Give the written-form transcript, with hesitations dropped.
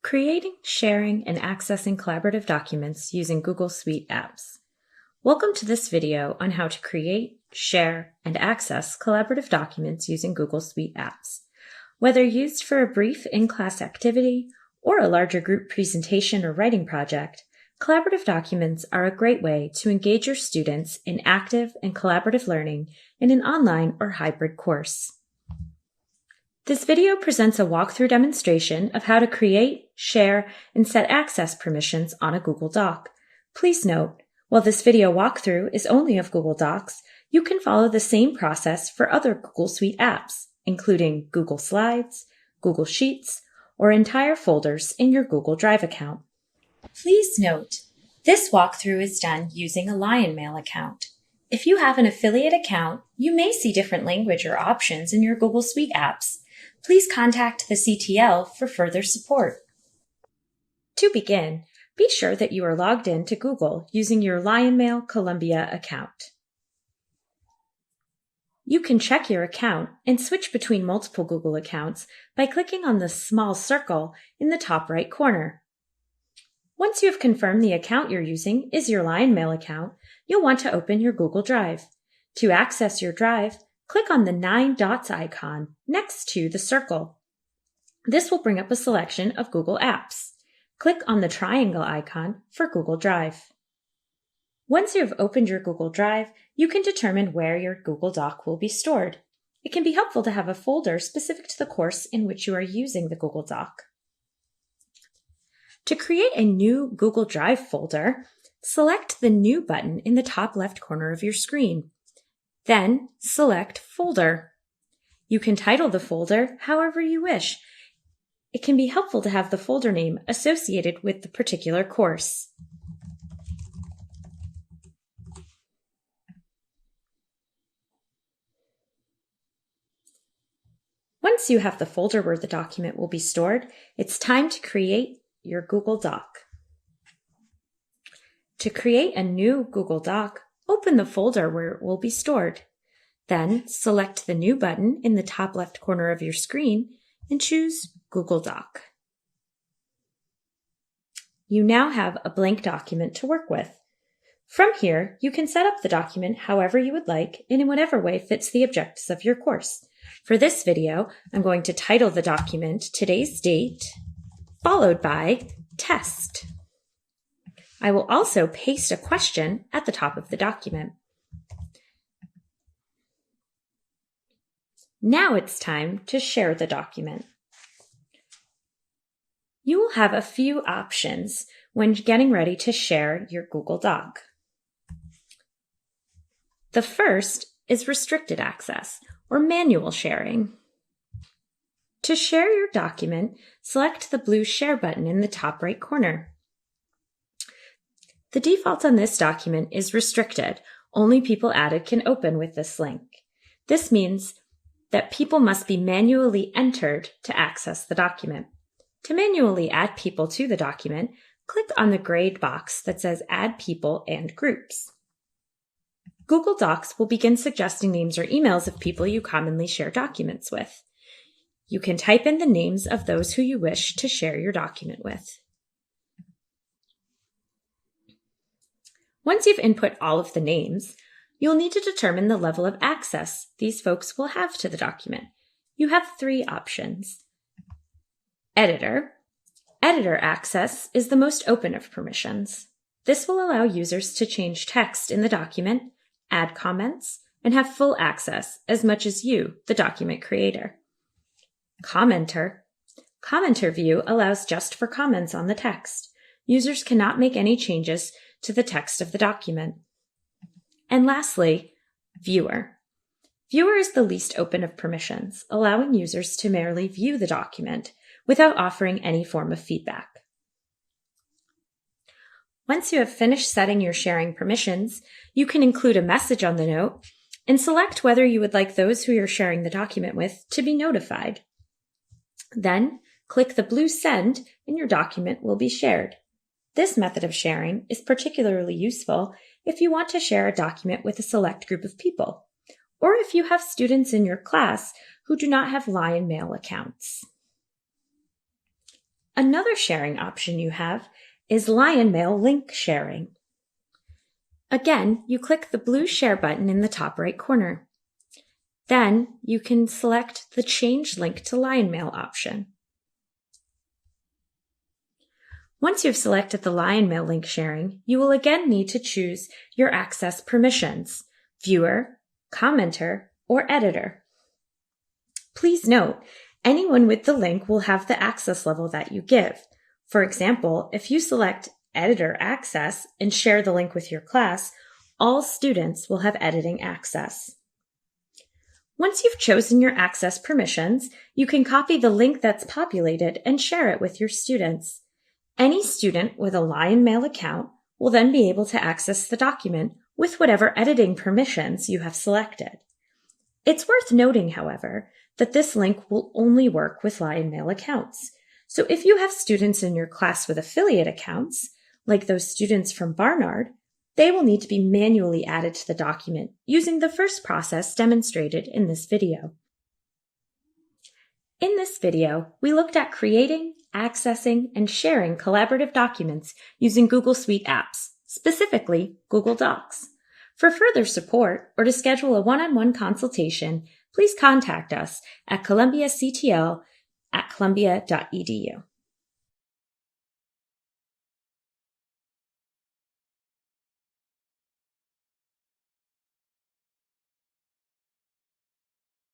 Creating, sharing, and accessing collaborative documents using Google Suite apps. Welcome to this video on how to create, share, and access collaborative documents using Google Suite apps. Whether used for a brief in-class activity or a larger group presentation or writing project, collaborative documents are a great way to engage your students in active and collaborative learning in an online or hybrid course. This video presents a walkthrough demonstration of how to create, share, and set access permissions on a Google Doc. Please note, while this video walkthrough is only of Google Docs, you can follow the same process for other Google Suite apps, including Google Slides, Google Sheets, or entire folders in your Google Drive account. Please note, this walkthrough is done using a LionMail account. If you have an affiliate account, you may see different language or options in your Google Suite apps. Please contact the CTL for further support. To begin, be sure that you are logged in to Google using your LionMail Columbia account. You can check your account and switch between multiple Google accounts by clicking on the small circle in the top right corner. Once you have confirmed the account you're using is your LionMail account, you'll want to open your Google Drive. To access your drive, click on the 9 dots icon next to the circle. This will bring up a selection of Google Apps. Click on the triangle icon for Google Drive. Once you have opened your Google Drive, you can determine where your Google Doc will be stored. It can be helpful to have a folder specific to the course in which you are using the Google Doc. To create a new Google Drive folder, select the New button in the top left corner of your screen. Then select Folder. You can title the folder however you wish. It can be helpful to have the folder name associated with the particular course. Once you have the folder where the document will be stored, it's time to create your Google Doc. To create a new Google Doc, open the folder where it will be stored. Then select the New button in the top left corner of your screen and choose Google Doc. You now have a blank document to work with. From here, you can set up the document however you would like and in whatever way fits the objectives of your course. For this video, I'm going to title the document Today's Date, followed by Test. I will also paste a question at the top of the document. Now it's time to share the document. You will have a few options when getting ready to share your Google Doc. The first is restricted access or manual sharing. To share your document, select the blue Share button in the top right corner. The default on this document is restricted. Only people added can open with this link. This means that people must be manually entered to access the document. To manually add people to the document, click on the gray box that says Add People and Groups. Google Docs will begin suggesting names or emails of people you commonly share documents with. You can type in the names of those who you wish to share your document with. Once you've input all of the names, you'll need to determine the level of access these folks will have to the document. You have 3 options. Editor. Editor access is the most open of permissions. This will allow users to change text in the document, add comments, and have full access as much as you, the document creator. Commenter. Commenter view allows just for comments on the text. Users cannot make any changes to the text of the document. And lastly, Viewer. Viewer is the least open of permissions, allowing users to merely view the document without offering any form of feedback. Once you have finished setting your sharing permissions, you can include a message on the note and select whether you would like those who you're sharing the document with to be notified. Then, click the blue Send and your document will be shared. This method of sharing is particularly useful if you want to share a document with a select group of people, or if you have students in your class who do not have LionMail accounts. Another sharing option you have is LionMail link sharing. Again, you click the blue Share button in the top right corner. Then you can select the Change Link to LionMail option. Once you've selected the LionMail link sharing, you will again need to choose your access permissions: viewer, commenter, or editor. Please note, anyone with the link will have the access level that you give. For example, if you select Editor Access and share the link with your class, all students will have editing access. Once you've chosen your access permissions, you can copy the link that's populated and share it with your students. Any student with a LionMail account will then be able to access the document with whatever editing permissions you have selected. It's worth noting, however, that this link will only work with LionMail accounts. So if you have students in your class with affiliate accounts, like those students from Barnard, they will need to be manually added to the document using the first process demonstrated in this video. In this video, we looked at creating, accessing, and sharing collaborative documents using Google Suite apps, specifically Google Docs. For further support or to schedule a one-on-one consultation, please contact us at columbiactl@columbia.edu.